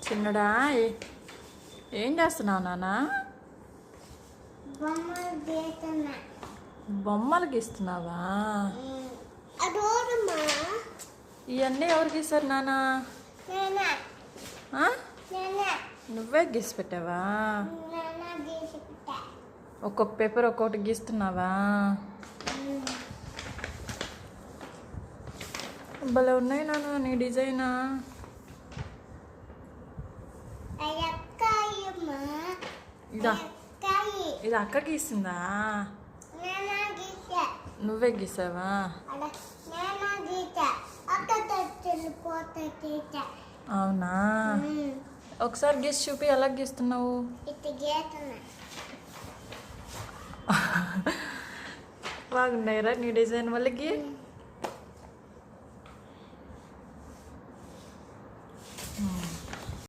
చిన్నడా ఏం చేస్తున్నావు నాన్న? బొమ్మలు గీస్తున్నావా? ఇవన్నీ ఎవరు గీస్తారు నాన్న? నువ్వే గీసి పెట్టావా? ఒక్కొక్క పేపర్ ఒక్కొక్కటి గీస్తున్నావా? భలే ఉన్నాయి నాన్న నీ డిజైనా. ఇదా ఇది అక్క గీసిందా? నువ్వే గీసావా? అవునా? ఒకసారి గీసి చూపి ఎలా గీస్తున్నావు? బాగున్నాయిరా నీ డిజైన్ వాళ్ళకి.